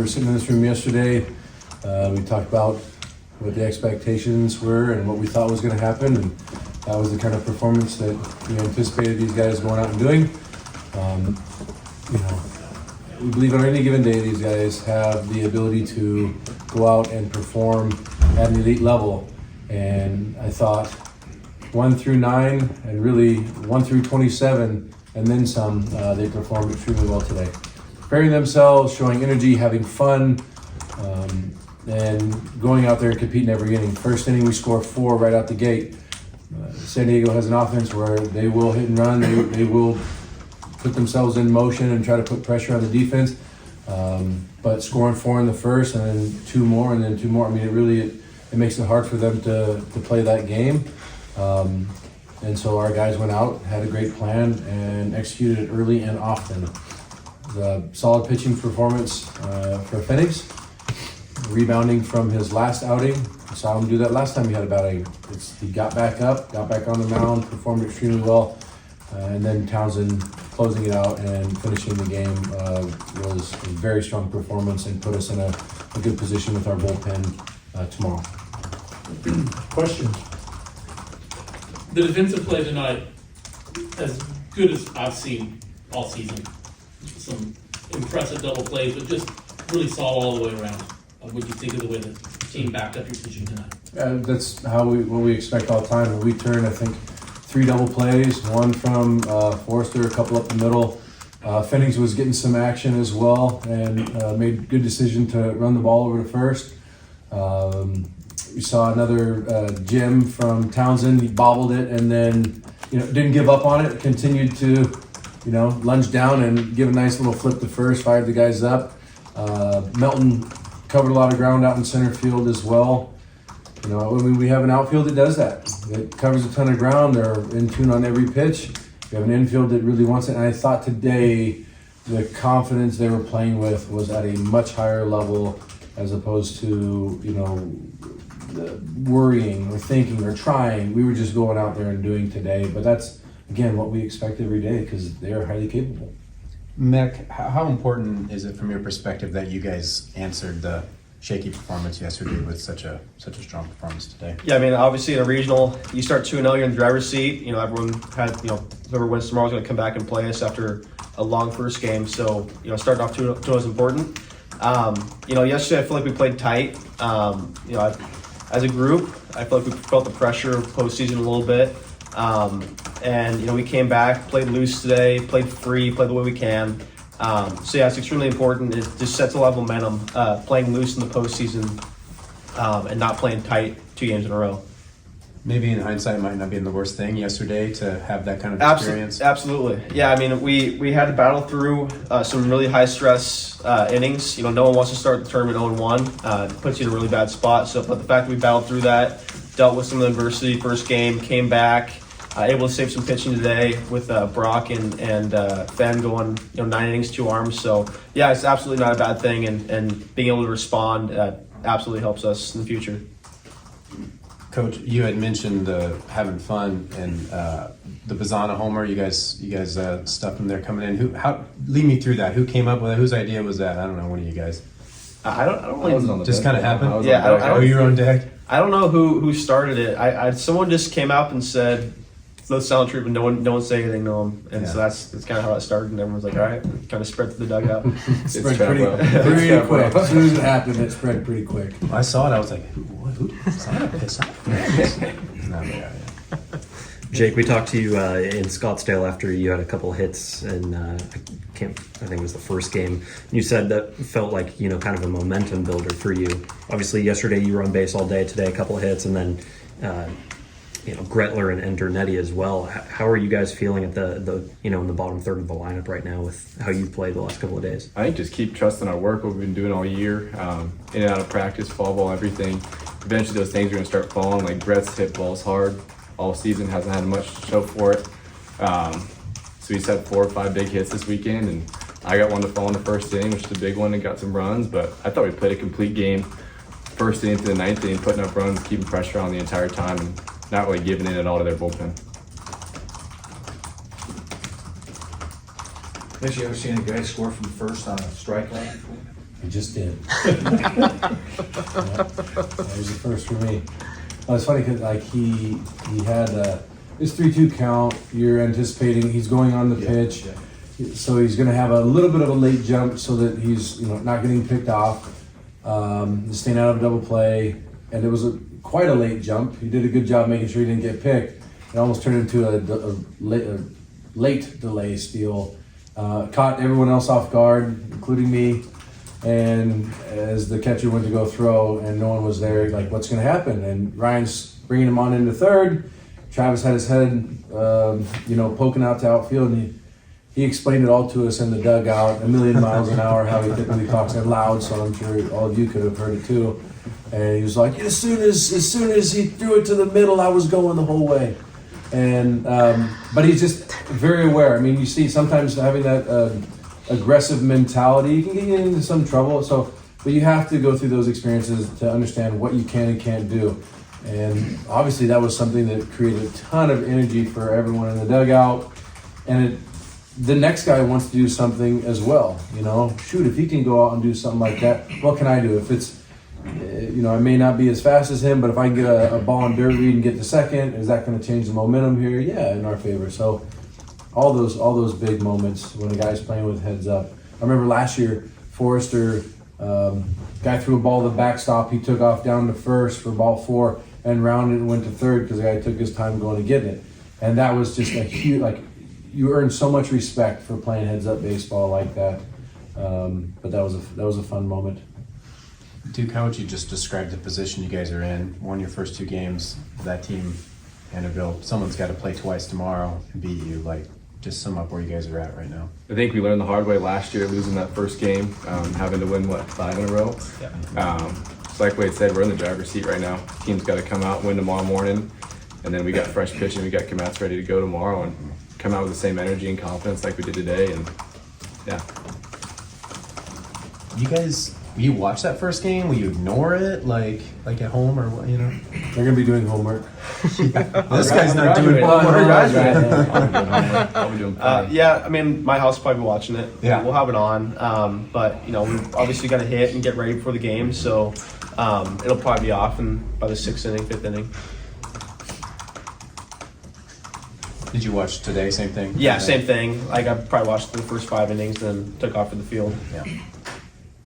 were sitting in this room yesterday, we talked about what the expectations were and what we thought was going to happen, and that was the kind of performance that we anticipated these guys going out and doing. We believe on any given day these guys have the ability to go out and perform at an elite level, and I thought 1 through 9 and really 1 through 27 and then some, they performed extremely well today. Preparing themselves, showing energy, having fun, and going out there and competing every inning. First inning, we score 4 right out the gate. San Diego has an offense where they will hit and run. They will put themselves in motion and try to put pressure on the defense. But scoring 4 in the first and then 2 more and then 2 more, I mean, it makes it hard for them to play that game. And so our guys went out, had a great plan, and executed it early and often. The solid pitching performance for Phoenix, rebounding from his last outing. I saw him do that last time he had a bad outing. He got back up, got back on the mound, performed extremely well, and then Townsend closing it out and finishing the game was a very strong performance and put us in a good position with our bullpen tomorrow. Questions? The defensive play tonight, as good as I've seen all season. Some impressive double plays, but just really solid all the way around. What do you think of the way the team backed up your pitching tonight? That's what we expect all the time. We turn, I think, 3 double plays, 1 from Forrester, a couple up the middle. Phoenix was getting some action as well and made a good decision to run the ball over to first. We saw another gem from Townsend. He bobbled it and then didn't give up on it, continued to lunge down and give a nice little flip to first, fired the guys up. Melton covered a lot of ground out in center field as well. We have an outfield that does that. It covers a ton of ground. They're in tune on every pitch. We have an infield that really wants it. And I thought today the confidence they were playing with was at a much higher level as opposed to, worrying or thinking or trying. We were just going out there and doing today. But that's, again, what we expect every day because they are highly capable. Mech, how important is it from your perspective that you guys answered the shaky performance yesterday with such a strong performance today? Yeah, I mean, obviously in a regional, you start 2-0, you're in the driver's seat. Everyone had, whoever wins tomorrow is going to come back and play us after a long first game. So, starting off 2-0 is important. Yesterday I feel like we played tight. As a group, I feel like we felt the pressure of postseason a little bit. And we came back, played loose today, played free, played the way we can. It's extremely important. It just sets a lot of momentum, playing loose in the postseason and not playing tight 2 games in a row. Maybe in hindsight, it might not have been the worst thing yesterday to have that kind of experience. Absolutely. Yeah, I mean, we had to battle through some really high stress innings. No one wants to start the tournament 0-1. It puts you in a really bad spot. So, but the fact that we battled through that, dealt with some of the adversity first game, came back, able to save some pitching today with Brock and Fenn going 9 innings, 2 arms. So yeah, it's absolutely not a bad thing, and being able to respond absolutely helps us in the future. Coach, you had mentioned having fun and the Bazana homer. You guys stuffed them there coming in. Lead me through that. Who came up with it? Whose idea was that? I don't know. One of you guys. I don't really. Just kind of happened. Yeah. You were on deck. I don't know who started it. Someone just came up and said, "Let's sound true," but no one said anything to them, and so that's kind of how it started. And everyone's like, "All right," kind of spread through the dugout. It spread pretty quick. As soon as it happened, it spread pretty quick. I saw it. I was like, "Who? Piss off." No, yeah. Jake, we talked to you in Scottsdale after you had a couple hits, and I think it was the first game. You said that felt like kind of a momentum builder for you. Obviously, yesterday you were on base all day. Today, a couple of hits, and then Gretler and Internetti as well. How are you guys feeling at the in the bottom third of the lineup right now with how you've played the last couple of days? I think just keep trusting our work, what we've been doing all year, in and out of practice, fall ball, everything. Eventually those things are going to start falling. Like Brett's hit balls hard all season, hasn't had much to show for it. So he's had 4 or 5 big hits this weekend, and I got one to fall in the first inning, which is a big one, and got some runs. But I thought we played a complete game, first inning to the 9th inning, putting up runs, keeping pressure on the entire time, and not really giving in at all to their bullpen. Have you ever seen a guy score from first on a strikeout before? He just did. Yeah. That was the first for me. Well, it's funny because like he had this 3-2 count. You're anticipating he's going on the pitch, so he's going to have a little bit of a late jump so that he's not getting picked off, staying out of double play. And it was quite a late jump. He did a good job making sure he didn't get picked. It almost turned into a late delay steal. Caught everyone else off guard, including me. And as the catcher went to go throw and no one was there, like, what's going to happen? And Ryan's bringing him on into third. Travis had his head, poking out to outfield, and he explained it all to us in the dugout, a million miles an hour, how he typically talks that loud, so I'm sure all of you could have heard it too. And he was like, as soon as he threw it to the middle, I was going the whole way. And but he's just very aware. I mean, you see sometimes having that aggressive mentality can get you into some trouble. But you have to go through those experiences to understand what you can and can't do. And obviously that was something that created a ton of energy for everyone in the dugout. And the next guy wants to do something as well. Shoot, if he can go out and do something like that, what can I do? If it's, I may not be as fast as him, but if I can get a ball in dirt read and get to second, is that going to change the momentum here? Yeah, in our favor. So all those big moments when a guy's playing with heads up. I remember last year, Forrester, guy threw a ball to the backstop. He took off down to first for ball 4 and rounded and went to third because the guy took his time going to get it. And that was just a huge, you earn so much respect for playing heads up baseball like that. But that was a fun moment. Duke, how would you just describe the position you guys are in? Won your first 2 games. That team, Hannahville, someone's got to play twice tomorrow and beat you. Just sum up where you guys are at right now. I think we learned the hard way last year, losing that first game, having to win 5 in a row. Yeah. So like Wade said, we're in the driver's seat right now. Team's got to come out, win tomorrow morning, and then we got fresh pitching. We got Kamats ready to go tomorrow and come out with the same energy and confidence like we did today. And yeah. You watch that first game? Will you ignore it, like at home or what? They're gonna be doing homework. This guy's not doing homework. I'll be doing Yeah, I mean, my house will probably be watching it. Yeah. We'll have it on. But, we've obviously got to hit and get ready before the game. So it'll probably be off by the 6th inning, 5th inning. Did you watch today? Same thing? Yeah, same thing. I probably watched the first 5 innings, then took off to the field. Yeah.